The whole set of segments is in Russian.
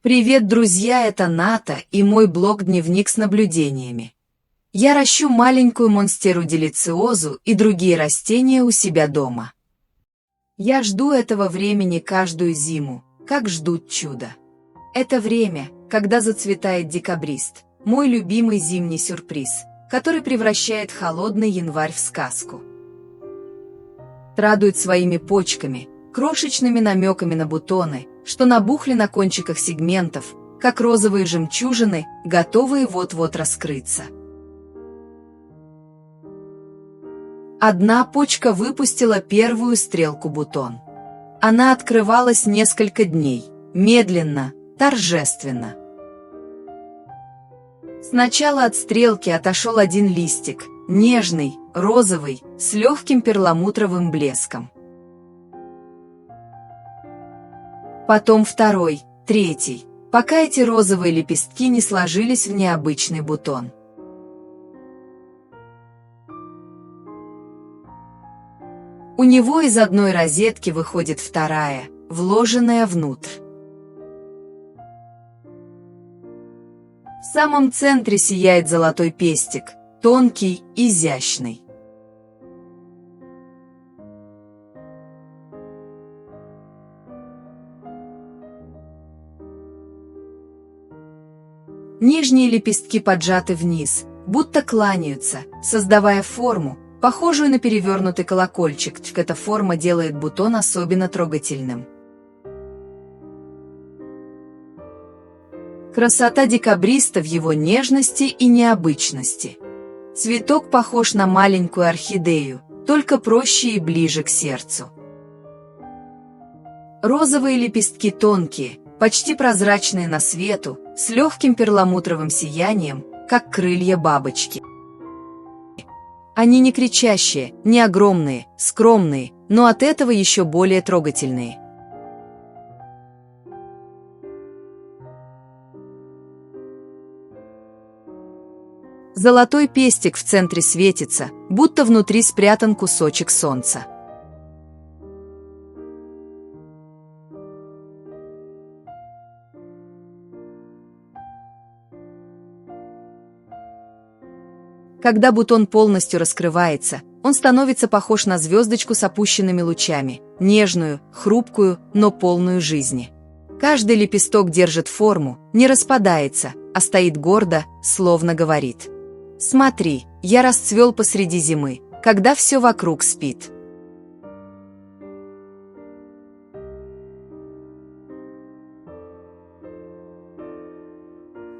Привет, друзья, это Ната и мой блог-дневник с наблюдениями. Я ращу маленькую монстеру делициозу и другие растения у себя дома. Я жду этого времени каждую зиму, как ждут чуда. Это время, когда зацветает декабрист, мой любимый зимний сюрприз, который превращает холодный январь в сказку. Радует своими почками, крошечными намеками на бутоны, что набухли на кончиках сегментов, как розовые жемчужины, готовые вот-вот раскрыться. Одна почка выпустила первую стрелку бутон. Она открывалась несколько дней, медленно, торжественно. Сначала от стрелки отошел один листик, нежный, розовый, с легким перламутровым блеском. Потом второй, третий, пока эти розовые лепестки не сложились в необычный бутон. У него из одной розетки выходит вторая, вложенная внутрь. В самом центре сияет золотой пестик, тонкий, изящный. Нижние лепестки поджаты вниз, будто кланяются, создавая форму, похожую на перевернутый колокольчик. Эта форма делает бутон особенно трогательным. Красота декабриста в его нежности и необычности. Цветок похож на маленькую орхидею, только проще и ближе к сердцу. Розовые лепестки тонкие, почти прозрачные на свету, с легким перламутровым сиянием, как крылья бабочки. Они не кричащие, не огромные, скромные, но от этого еще более трогательные. Золотой пестик в центре светится, будто внутри спрятан кусочек солнца. Когда бутон полностью раскрывается, он становится похож на звездочку с опущенными лучами, нежную, хрупкую, но полную жизни. Каждый лепесток держит форму, не распадается, а стоит гордо, словно говорит: «Смотри, я расцвел посреди зимы, когда все вокруг спит».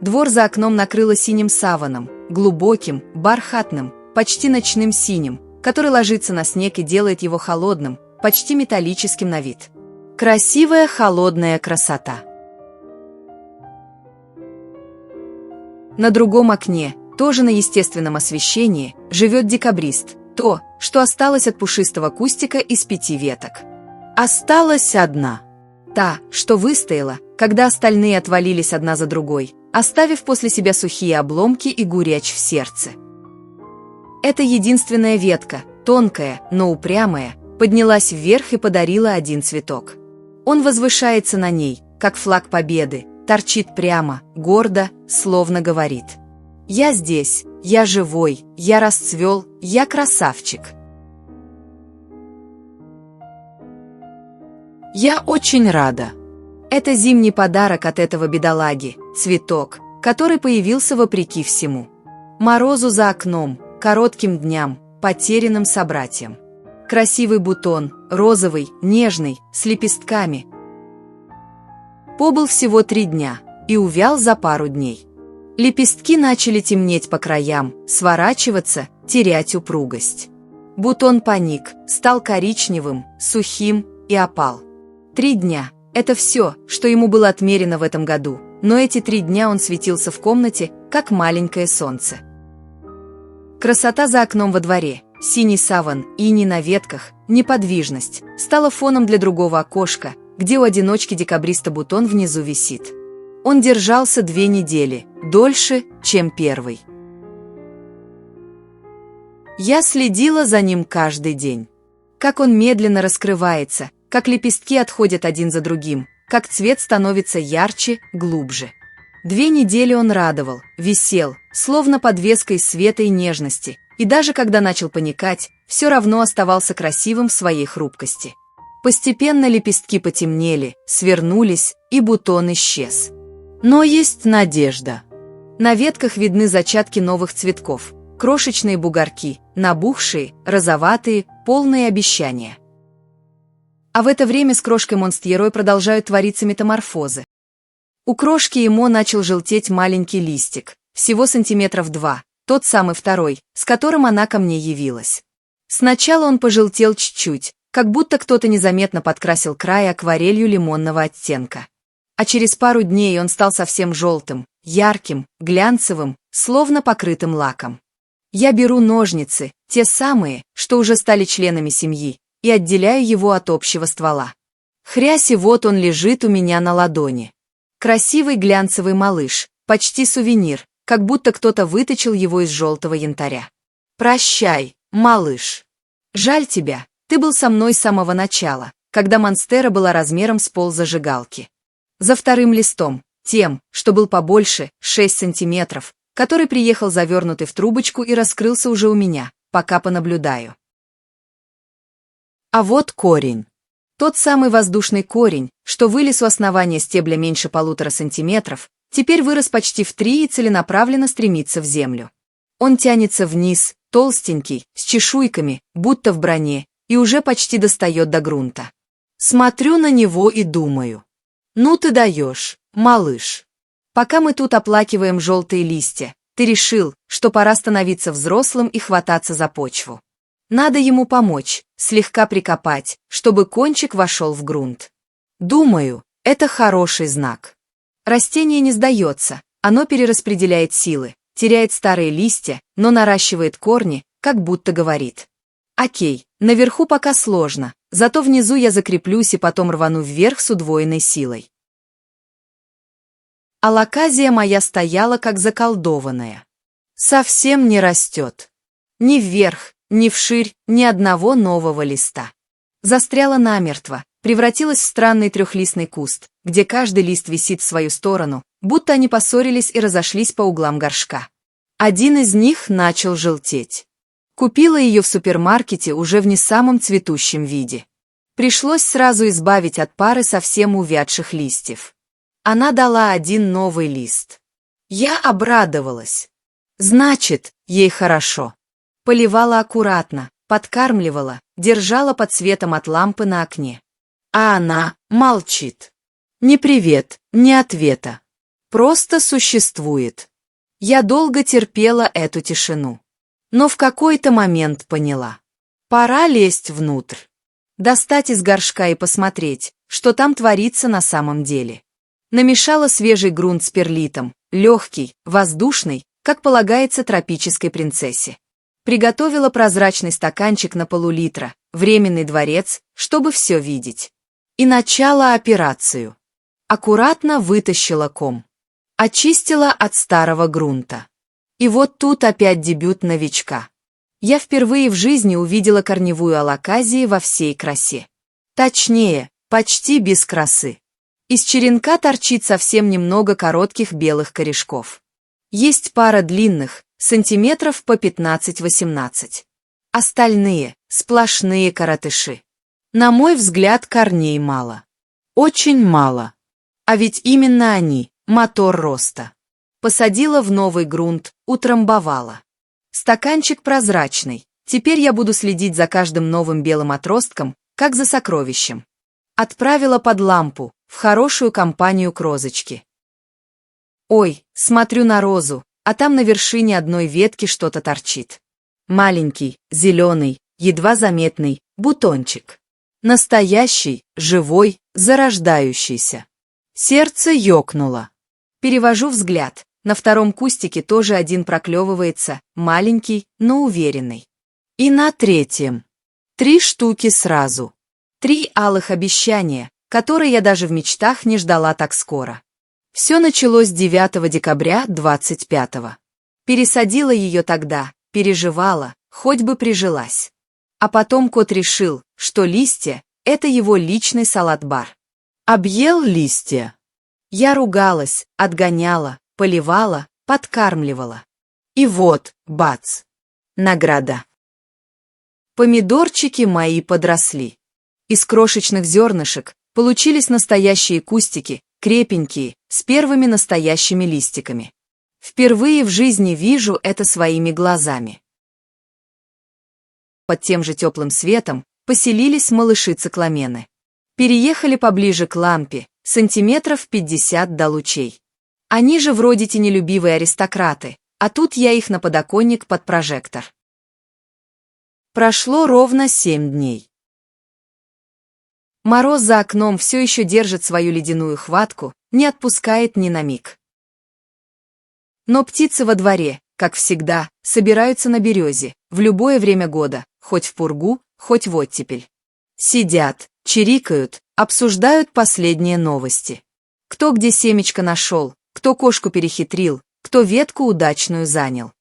Двор за окном накрыло синим саваном, глубоким, бархатным, почти ночным синим, который ложится на снег и делает его холодным, почти металлическим на вид. Красивая холодная красота. На другом окне, тоже на естественном освещении, живет декабрист, то, что осталось от пушистого кустика из 5 веток. Осталась одна. Та, что выстояла, когда остальные отвалились одна за другой, оставив после себя сухие обломки и горечь в сердце. Эта единственная ветка, тонкая, но упрямая, поднялась вверх и подарила один цветок. Он возвышается на ней, как флаг победы, торчит прямо, гордо, словно говорит: «Я здесь, я живой, я расцвел, я красавчик». Я очень рада. Это зимний подарок от этого бедолаги, цветок, который появился вопреки всему. Морозу за окном, коротким дням, потерянным собратьям. Красивый бутон, розовый, нежный, с лепестками. Побыл всего 3 дня и увял за пару дней. Лепестки начали темнеть по краям, сворачиваться, терять упругость. Бутон паник, стал коричневым, сухим и опал. 3 дня. Это все, что ему было отмерено в этом году, но эти 3 дня он светился в комнате, как маленькое солнце. Красота за окном во дворе, синий саван, иней на ветках, неподвижность, стала фоном для другого окошка, где у одиночки декабриста бутон внизу висит. Он держался 2 недели, дольше, чем первый. Я следила за ним каждый день. Как он медленно раскрывается, как лепестки отходят один за другим, как цвет становится ярче, глубже. 2 недели он радовал, висел, словно подвеска из света и нежности, и даже когда начал паникать, все равно оставался красивым в своей хрупкости. Постепенно лепестки потемнели, свернулись, и бутон исчез. Но есть надежда. На ветках видны зачатки новых цветков, крошечные бугорки, набухшие, розоватые, полные обещания. А в это время с крошкой Монстьерой продолжают твориться метаморфозы. У крошки Эмо начал желтеть маленький листик, всего сантиметров 2, тот самый второй, с которым она ко мне явилась. Сначала он пожелтел чуть-чуть, как будто кто-то незаметно подкрасил край акварелью лимонного оттенка. А через пару дней он стал совсем желтым, ярким, глянцевым, словно покрытым лаком. Я беру ножницы, те самые, что уже стали членами семьи, и отделяю его от общего ствола. Хрясь, и вот он лежит у меня на ладони. Красивый глянцевый малыш, почти сувенир, как будто кто-то выточил его из желтого янтаря. Прощай, малыш. Жаль тебя, ты был со мной с самого начала, когда монстера была размером с пол зажигалки. За вторым листом, тем, что был побольше, 6 сантиметров, который приехал завернутый в трубочку и раскрылся уже у меня, пока понаблюдаю. А вот корень. Тот самый воздушный корень, что вылез у основания стебля меньше 1,5 сантиметров, теперь вырос почти в 3 и целенаправленно стремится в землю. Он тянется вниз, толстенький, с чешуйками, будто в броне, и уже почти достает до грунта. Смотрю на него и думаю. Ну ты даешь, малыш. Пока мы тут оплакиваем желтые листья, ты решил, что пора становиться взрослым и хвататься за почву. Надо ему помочь, слегка прикопать, чтобы кончик вошел в грунт. Думаю, это хороший знак. Растение не сдается, оно перераспределяет силы, теряет старые листья, но наращивает корни, как будто говорит. Окей, наверху пока сложно, зато внизу я закреплюсь и потом рвану вверх с удвоенной силой. Алаказия моя стояла как заколдованная. Совсем не растет. Ни вверх, ни вширь, ни одного нового листа. Застряла намертво, превратилась в странный трехлистный куст, где каждый лист висит в свою сторону, будто они поссорились и разошлись по углам горшка. Один из них начал желтеть. Купила ее в супермаркете уже в не самом цветущем виде. Пришлось сразу избавить от пары совсем увядших листьев. Она дала один новый лист. Я обрадовалась. Значит, ей хорошо. Поливала аккуратно, подкармливала, держала под светом от лампы на окне. А она молчит. Ни привет, ни ответа. Просто существует. Я долго терпела эту тишину. Но в какой-то момент поняла. Пора лезть внутрь. Достать из горшка и посмотреть, что там творится на самом деле. Намешала свежий грунт с перлитом, легкий, воздушный, как полагается тропической принцессе. Приготовила прозрачный стаканчик на пол-литра, временный дворец, чтобы все видеть. И начала операцию. Аккуратно вытащила ком. Очистила от старого грунта. И вот тут опять дебют новичка. Я впервые в жизни увидела корневую алаказии во всей красе. Точнее, почти без красы. Из черенка торчит совсем немного коротких белых корешков. Есть пара длинных, сантиметров по 15-18. Остальные – сплошные коротыши. На мой взгляд, корней мало. Очень мало. А ведь именно они – мотор роста. Посадила в новый грунт, утрамбовала. Стаканчик прозрачный. Теперь я буду следить за каждым новым белым отростком, как за сокровищем. Отправила под лампу, в хорошую компанию к розочке. Ой, смотрю на розу, а там на вершине одной ветки что-то торчит. Маленький, зеленый, едва заметный бутончик. Настоящий, живой, зарождающийся. Сердце ёкнуло. Перевожу взгляд. На втором кустике тоже один проклевывается, маленький, но уверенный. И на третьем. 3 штуки сразу. 3 алых обещания, которые я даже в мечтах не ждала так скоро. Все началось 9 декабря 25-го. Пересадила ее тогда, переживала, хоть бы прижилась. А потом кот решил, что листья – это его личный салат-бар. Объел листья. Я ругалась, отгоняла, поливала, подкармливала. И вот, бац! Награда. Помидорчики мои подросли. Из крошечных зернышек получились настоящие кустики, крепенькие, с первыми настоящими листиками. Впервые в жизни вижу это своими глазами. Под тем же теплым светом поселились малыши-цикламены. Переехали поближе к лампе, сантиметров 50 до лучей. Они же вроде тенелюбивые аристократы, а тут я их на подоконник под прожектор. Прошло ровно 7 дней. Мороз за окном все еще держит свою ледяную хватку, не отпускает ни на миг. Но птицы во дворе, как всегда, собираются на березе, в любое время года, хоть в пургу, хоть в оттепель. Сидят, чирикают, обсуждают последние новости. Кто где семечко нашел, кто кошку перехитрил, кто ветку удачную занял.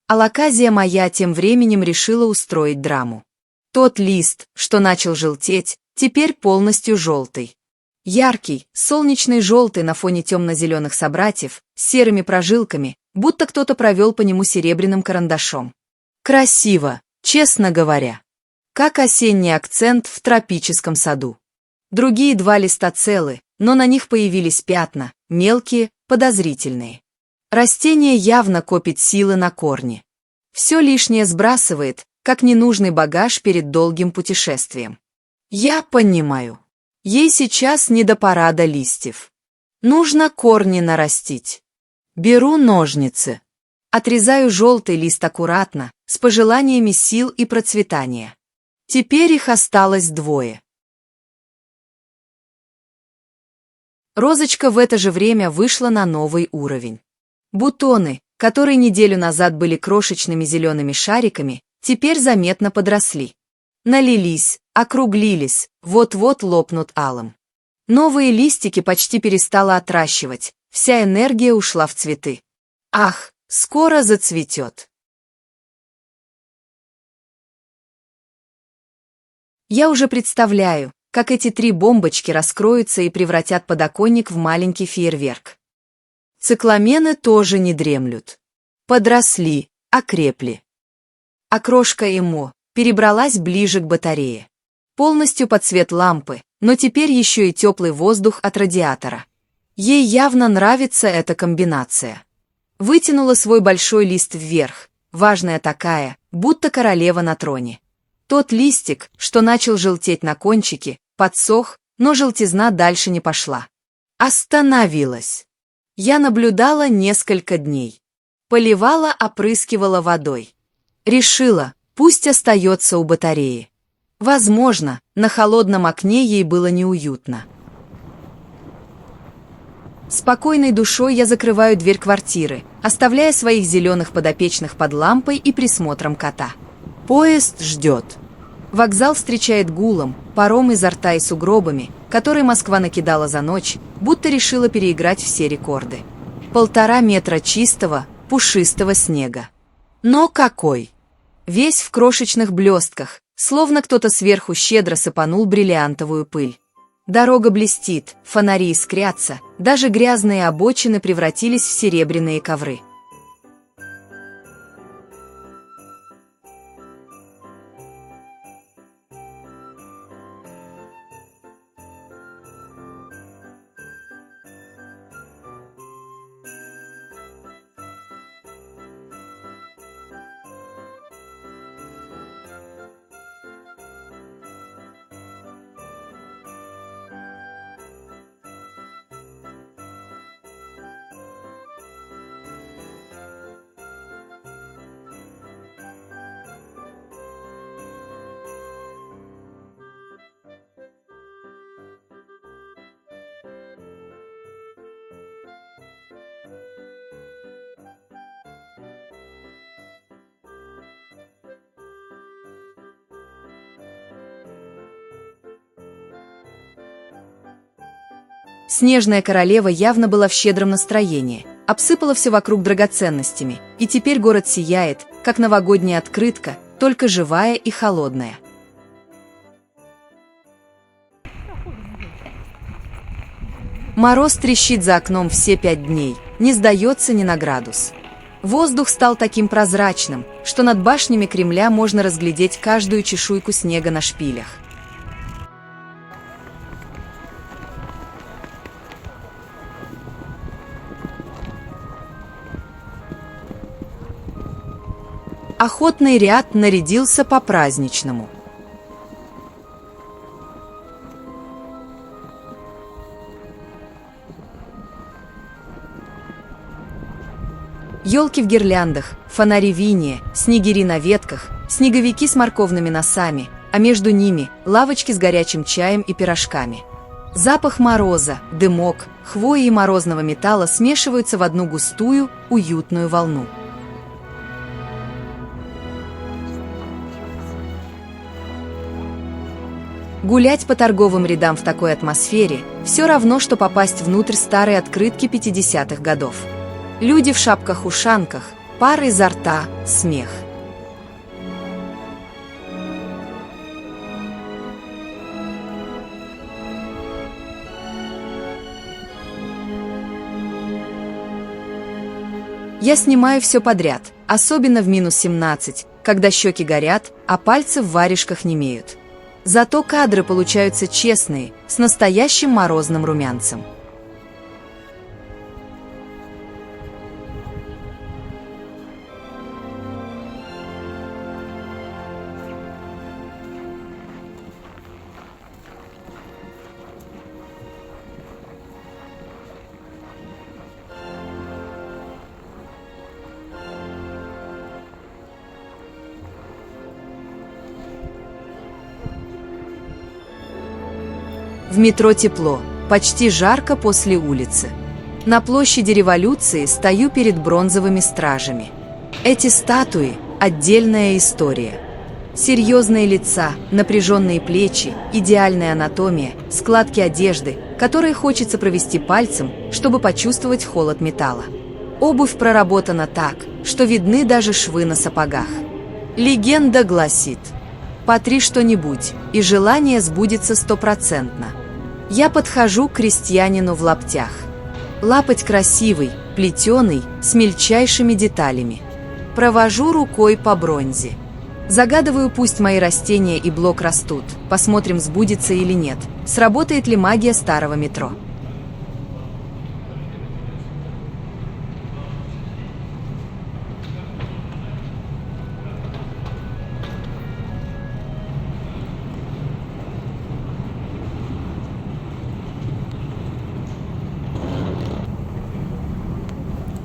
Алаказия моя тем временем решила устроить драму. Тот лист, что начал желтеть, теперь полностью желтый. Яркий, солнечный желтый на фоне темно-зеленых собратьев, с серыми прожилками, будто кто-то провел по нему серебряным карандашом. Красиво, честно говоря. Как осенний акцент в тропическом саду. Другие 2 листа целы, но на них появились пятна, мелкие, подозрительные. Растение явно копит силы на корне. Все лишнее сбрасывает, как ненужный багаж перед долгим путешествием. Я понимаю. Ей сейчас не до парада листьев. Нужно корни нарастить. Беру ножницы. Отрезаю желтый лист аккуратно, с пожеланиями сил и процветания. Теперь их осталось 2. Розочка в это же время вышла на новый уровень. Бутоны, которые неделю назад были крошечными зелеными шариками, теперь заметно подросли. Налились, округлились, вот-вот лопнут алым. Новые листики почти перестала отращивать, вся энергия ушла в цветы. Ах, скоро зацветет. Я уже представляю, как эти 3 бомбочки раскроются и превратят подоконник в маленький фейерверк. Цикламены тоже не дремлют. Подросли, окрепли. А крошка Эмо перебралась ближе к батарее. Полностью под свет лампы, но теперь еще и теплый воздух от радиатора. Ей явно нравится эта комбинация. Вытянула свой большой лист вверх, важная такая, будто королева на троне. Тот листик, что начал желтеть на кончике, подсох, но желтизна дальше не пошла. Остановилась. Я наблюдала несколько дней. Поливала, опрыскивала водой. Решила, пусть остается у батареи. Возможно, на холодном окне ей было неуютно. Спокойной душой я закрываю дверь квартиры, оставляя своих зеленых подопечных под лампой и присмотром кота. Поезд ждет. Вокзал встречает гулом, паром изо рта и сугробами, который Москва накидала за ночь, будто решила переиграть все рекорды. 1,5 метра чистого, пушистого снега. Но какой! Весь в крошечных блестках, словно кто-то сверху щедро сыпанул бриллиантовую пыль. Дорога блестит, фонари искрятся, даже грязные обочины превратились в серебряные ковры. Снежная королева явно была в щедром настроении, обсыпала все вокруг драгоценностями, и теперь город сияет, как новогодняя открытка, только живая и холодная. Мороз трещит за окном все 5 дней, не сдается ни на градус. Воздух стал таким прозрачным, что над башнями Кремля можно разглядеть каждую чешуйку снега на шпилях. Охотный ряд нарядился по-праздничному. Елки в гирляндах, фонари в инее, снегири на ветках, снеговики с морковными носами, а между ними лавочки с горячим чаем и пирожками. Запах мороза, дымок, хвои и морозного металла смешиваются в одну густую, уютную волну. Гулять по торговым рядам в такой атмосфере – все равно, что попасть внутрь старой открытки 50-х годов. Люди в шапках-ушанках, пар изо рта, смех. Я снимаю все подряд, особенно в минус 17, когда щеки горят, а пальцы в варежках немеют. Зато кадры получаются честные, с настоящим морозным румянцем. В метро тепло, почти жарко после улицы. На площади Революции стою перед бронзовыми стражами. Эти статуи – отдельная история. Серьезные лица, напряженные плечи, идеальная анатомия, складки одежды, которые хочется провести пальцем, чтобы почувствовать холод металла. Обувь проработана так, что видны даже швы на сапогах. Легенда гласит: «Потри что-нибудь, и желание сбудется 100%. Я подхожу к крестьянину в лаптях. Лапоть красивый, плетеный, с мельчайшими деталями. Провожу рукой по бронзе. Загадываю, пусть мои растения и блок растут. Посмотрим, сбудется или нет. Сработает ли магия старого метро.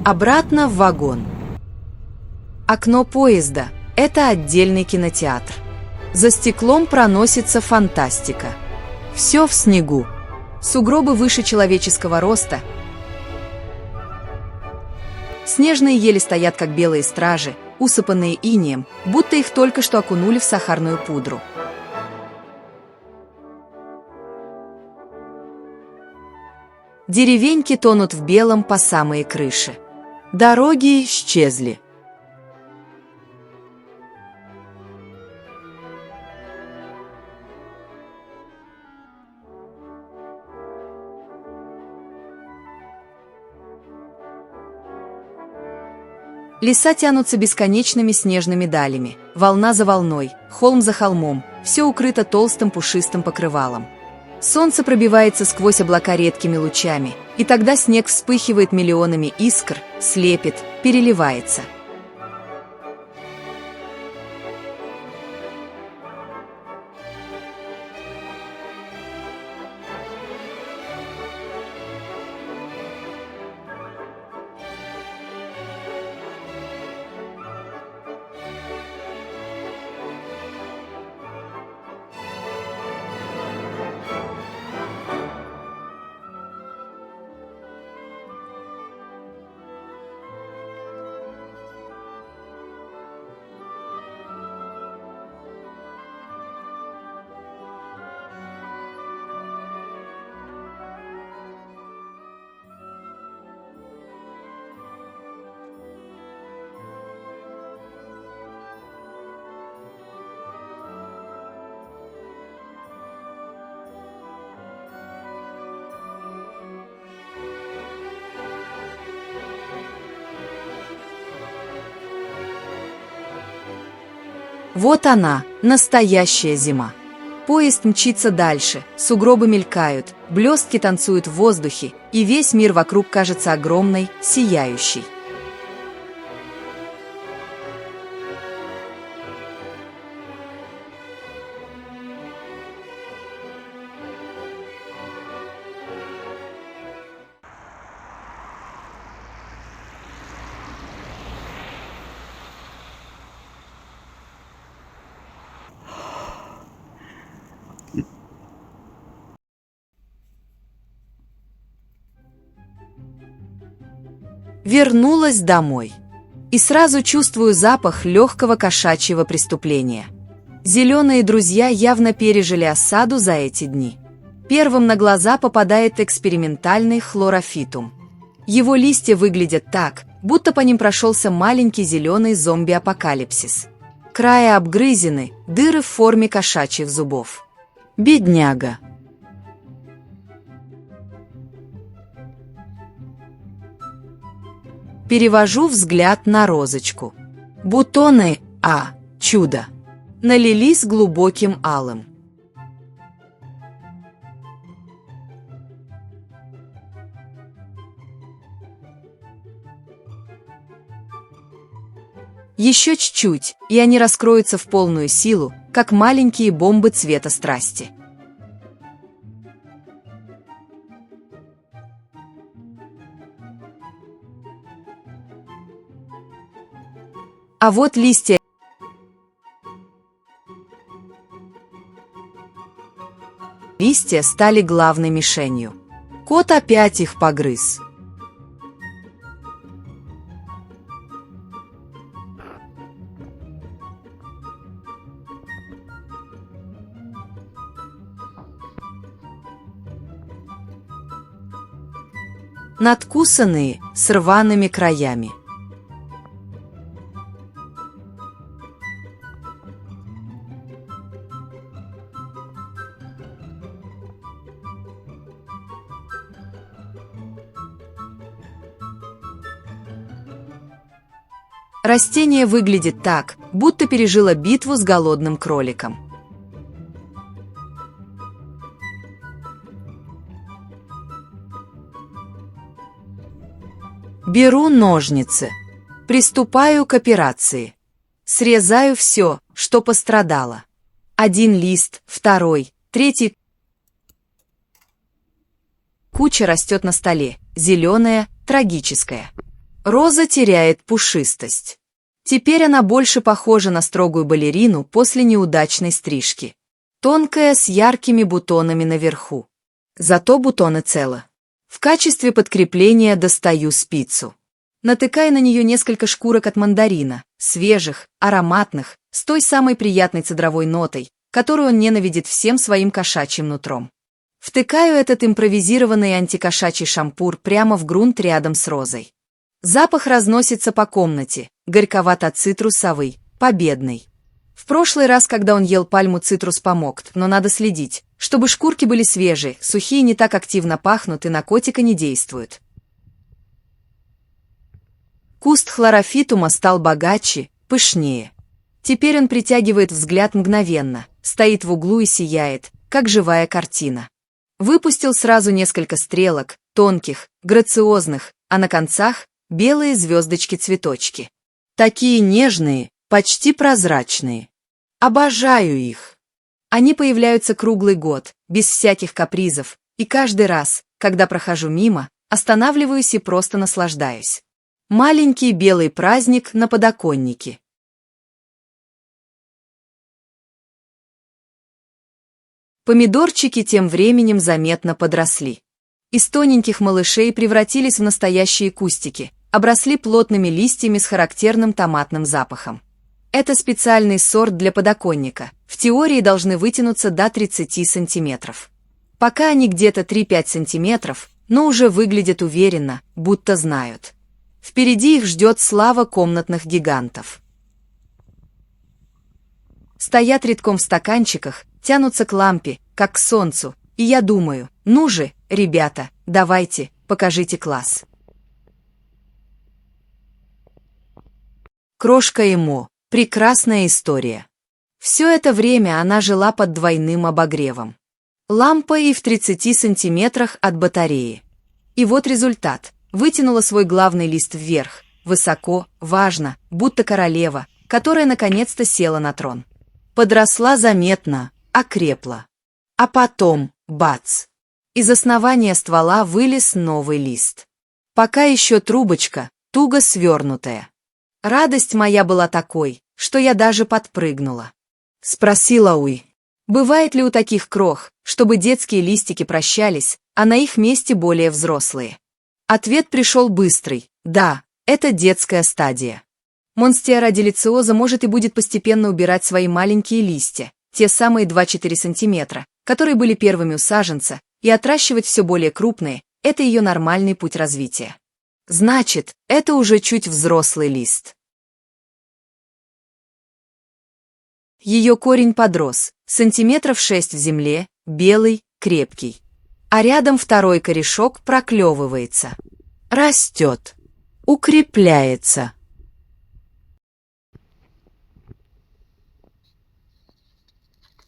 Обратно в вагон. Окно поезда – это отдельный кинотеатр. За стеклом проносится фантастика. Все в снегу. Сугробы выше человеческого роста. Снежные ели стоят, как белые стражи, усыпанные инеем, будто их только что окунули в сахарную пудру. Деревеньки тонут в белом по самые крыши. Дороги исчезли. Леса тянутся бесконечными снежными далями, волна за волной, холм за холмом, все укрыто толстым пушистым покрывалом. Солнце пробивается сквозь облака редкими лучами, и тогда снег вспыхивает миллионами искр, слепит, переливается. Вот она, настоящая зима. Поезд мчится дальше, сугробы мелькают, блестки танцуют в воздухе, и весь мир вокруг кажется огромной, сияющей. Вернулась домой. И сразу чувствую запах легкого кошачьего преступления. Зеленые друзья явно пережили осаду за эти дни. Первым на глаза попадает экспериментальный хлорофитум. Его листья выглядят так, будто по ним прошелся маленький зеленый зомби-апокалипсис. Края обгрызены, дыры в форме кошачьих зубов. Бедняга. Перевожу взгляд на розочку. Бутоны, чудо, налились глубоким алым. Еще чуть-чуть, и они раскроются в полную силу, как маленькие бомбы цвета страсти. А вот листья стали главной мишенью. Кот опять их погрыз. Надкусанные, с рваными краями. Растение выглядит так, будто пережило битву с голодным кроликом. Беру ножницы. Приступаю к операции. Срезаю все, что пострадало. Один лист, второй, третий. Куча растет на столе, зеленая, трагическая. Роза теряет пушистость. Теперь она больше похожа на строгую балерину после неудачной стрижки. Тонкая, с яркими бутонами наверху. Зато бутоны целы. В качестве подкрепления достаю спицу. Натыкаю на нее несколько шкурок от мандарина, свежих, ароматных, с той самой приятной цедровой нотой, которую он ненавидит всем своим кошачьим нутром. Втыкаю этот импровизированный антикошачий шампур прямо в грунт рядом с розой. Запах разносится по комнате, горьковато-цитрусовый, победный. В прошлый раз, когда он ел пальму, цитрус помог, но надо следить, чтобы шкурки были свежие, сухие не так активно пахнут и на котика не действуют. Куст хлорофитума стал богаче, пышнее. Теперь он притягивает взгляд мгновенно, стоит в углу и сияет, как живая картина. Выпустил сразу несколько стрелок, тонких, грациозных, а на концах — белые звездочки-цветочки. Такие нежные, почти прозрачные. Обожаю их. Они появляются круглый год, без всяких капризов, и каждый раз, когда прохожу мимо, останавливаюсь и просто наслаждаюсь. Маленький белый праздник на подоконнике. Помидорчики тем временем заметно подросли. Из тоненьких малышей превратились в настоящие кустики, обросли плотными листьями с характерным томатным запахом. Это специальный сорт для подоконника, в теории должны вытянуться до 30 сантиметров. Пока они где-то 3-5 сантиметров, но уже выглядят уверенно, будто знают. Впереди их ждет слава комнатных гигантов. Стоят редком в стаканчиках, тянутся к лампе, как к солнцу, и я думаю, ну же, ребята, давайте, покажите класс. Крошка Эмо. Прекрасная история. Все это время она жила под двойным обогревом. Лампа и в 30 сантиметрах от батареи. И вот результат. Вытянула свой главный лист вверх, высоко, важно, будто королева, которая наконец-то села на трон. Подросла заметно, окрепла. А потом, бац! Из основания ствола вылез новый лист. Пока еще трубочка, туго свернутая. Радость моя была такой, что я даже подпрыгнула. Спросила Уй, бывает ли у таких крох, чтобы детские листики прощались, а на их месте более взрослые? Ответ пришел быстрый. Да, это детская стадия. Монстера делициоза может и будет постепенно убирать свои маленькие листья, те самые 2-4 сантиметра, которые были первыми у саженца, и отращивать все более крупные – это ее нормальный путь развития. Значит, это уже чуть взрослый лист. Ее корень подрос, сантиметров 6 в земле, белый, крепкий. А рядом второй корешок проклевывается. Растет. Укрепляется.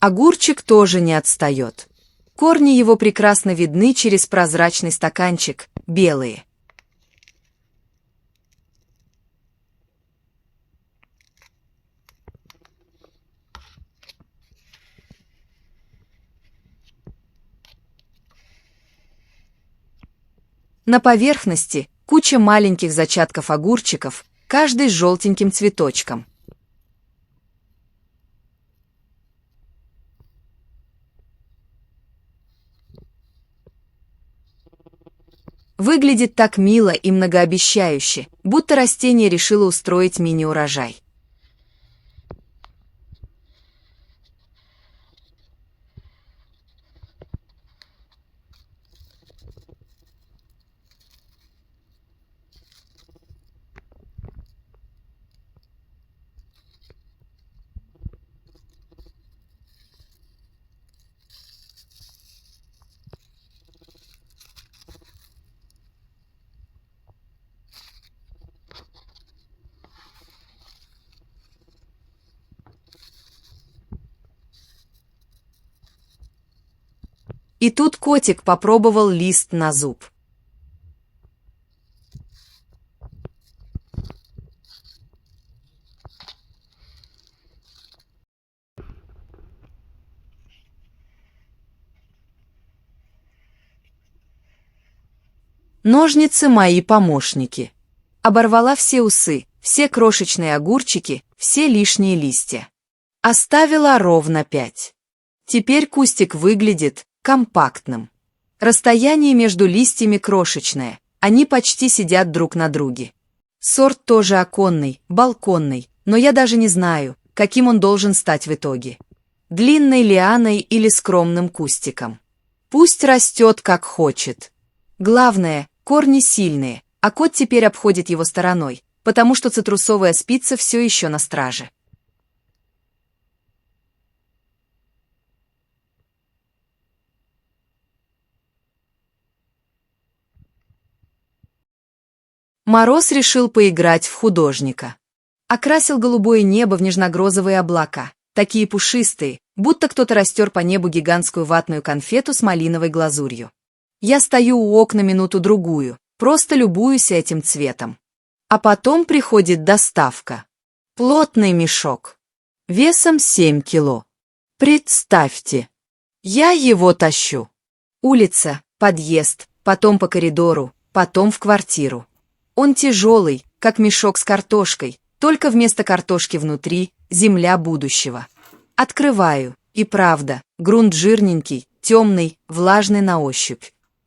Огурчик тоже не отстает. Корни его прекрасно видны через прозрачный стаканчик, белые. На поверхности куча маленьких зачатков огурчиков, каждый с желтеньким цветочком. Выглядит так мило и многообещающе, будто растение решило устроить мини-урожай. И тут котик попробовал лист на зуб. Ножницы мои помощники. Оборвала все усы, все крошечные огурчики, все лишние листья. Оставила ровно 5. Теперь кустик выглядит компактным. Расстояние между листьями крошечное, они почти сидят друг на друге. Сорт тоже оконный, балконный, но я даже не знаю, каким он должен стать в итоге. Длинной лианой или скромным кустиком. Пусть растет как хочет. Главное, корни сильные, а кот теперь обходит его стороной, потому что цитрусовая спица все еще на страже. Мороз решил поиграть в художника. Окрасил голубое небо в нежногрозовые облака, такие пушистые, будто кто-то растер по небу гигантскую ватную конфету с малиновой глазурью. Я стою у окна минуту-другую, просто любуюсь этим цветом. А потом приходит доставка. Плотный мешок. Весом 7 кило. Представьте. Я его тащу. Улица, подъезд, потом по коридору, потом в квартиру. Он тяжелый, как мешок с картошкой, только вместо картошки внутри земля будущего. Открываю, и правда, грунт жирненький, темный, влажный на ощупь.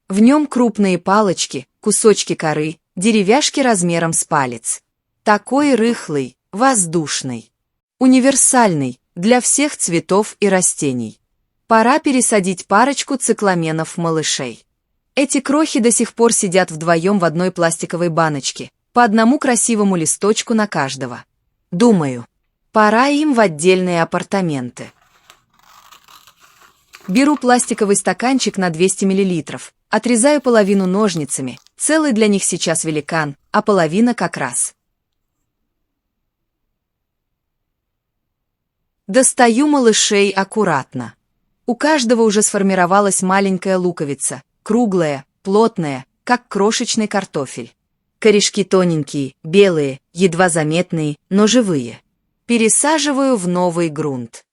В нем крупные палочки, кусочки коры, деревяшки размером с палец. Такой рыхлый, воздушный. Универсальный, для всех цветов и растений. Пора пересадить парочку цикламенов-малышей. Эти крохи до сих пор сидят вдвоем в одной пластиковой баночке, по одному красивому листочку на каждого. Думаю, пора им в отдельные апартаменты. Беру пластиковый стаканчик на 200 мл, отрезаю половину ножницами, целый для них сейчас великан, а половина как раз. Достаю малышей аккуратно. У каждого уже сформировалась маленькая луковица, круглая, плотная, как крошечный картофель. Корешки тоненькие, белые, едва заметные, но живые. Пересаживаю в новый грунт.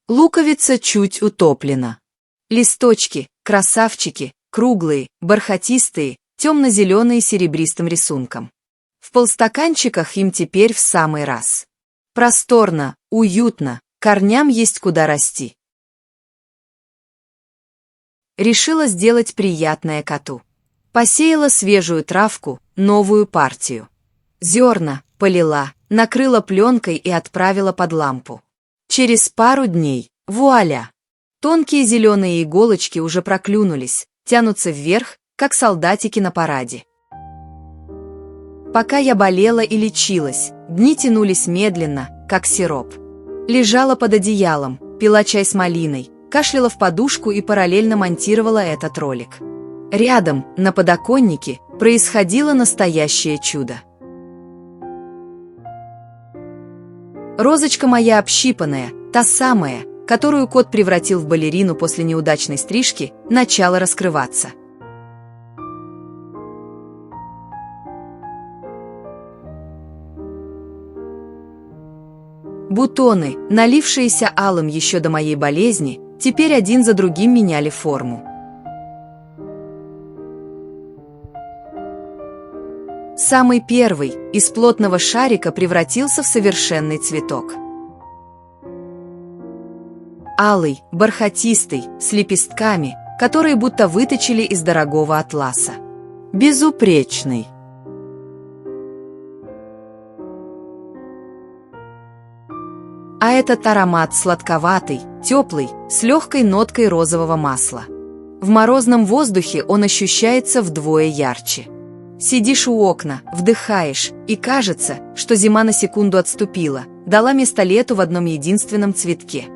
Луковица чуть утоплена. Листочки, красавчики, круглые, бархатистые, темно-зеленые с серебристым рисунком. В полстаканчиках им теперь в самый раз. Просторно, уютно, корням есть куда расти. Решила сделать приятное коту. Посеяла свежую травку, новую партию. Зерна полила, накрыла пленкой и отправила под лампу. Через пару дней, вуаля! Тонкие зеленые иголочки уже проклюнулись, тянутся вверх, как солдатики на параде. Пока я болела и лечилась, дни тянулись медленно, как сироп. Лежала под одеялом, пила чай с малиной, кашляла в подушку и параллельно монтировала этот ролик. Рядом, на подоконнике, происходило настоящее чудо. Розочка моя общипанная, та самая, которую кот превратил в балерину после неудачной стрижки, начала раскрываться. Бутоны, налившиеся алым еще до моей болезни, теперь один за другим меняли форму. Самый первый, из плотного шарика, превратился в совершенный цветок. Алый, бархатистый, с лепестками, которые будто выточили из дорогого атласа. Безупречный. А этот аромат сладковатый, теплый, с легкой ноткой розового масла. В морозном воздухе он ощущается вдвое ярче. Сидишь у окна, вдыхаешь, и кажется, что зима на секунду отступила, дала место лету в одном единственном цветке.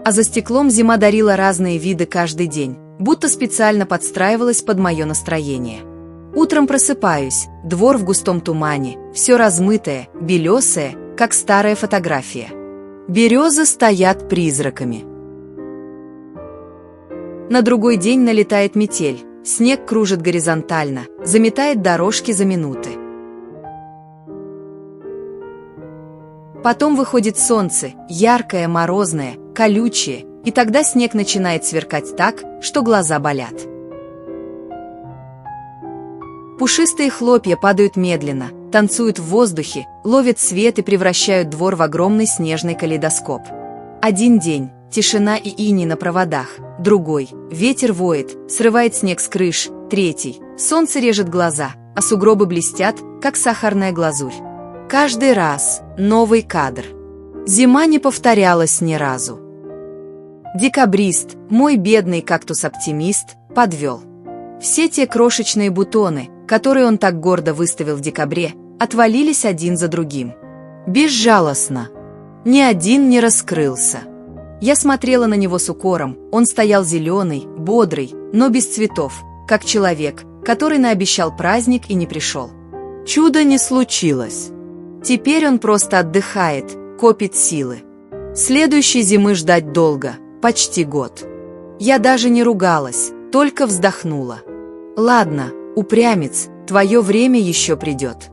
А за стеклом зима дарила разные виды каждый день, будто специально подстраивалась под мое настроение. Утром просыпаюсь, двор в густом тумане, все размытое, белесое, как старая фотография. Березы стоят призраками. На другой день налетает метель, снег кружит горизонтально, заметает дорожки за минуты. Потом выходит солнце, яркое, морозное, колючее, и тогда снег начинает сверкать так, что глаза болят. Пушистые хлопья падают медленно, танцуют в воздухе, ловят свет и превращают двор в огромный снежный калейдоскоп. Один день – тишина и иней на проводах, другой – ветер воет, срывает снег с крыш, третий – солнце режет глаза, а сугробы блестят, как сахарная глазурь. Каждый раз новый кадр. Зима не повторялась ни разу. Декабрист, мой бедный кактус-оптимист, подвел. Все те крошечные бутоны, которые он так гордо выставил в декабре, отвалились один за другим. Безжалостно. Ни один не раскрылся. Я смотрела на него с укором, он стоял зеленый, бодрый, но без цветов, как человек, который наобещал праздник и не пришел. Чудо не случилось. Теперь он просто отдыхает, копит силы. Следующей зимы ждать долго, почти год. Я даже не ругалась, только вздохнула. Ладно, упрямец, твое время еще придет.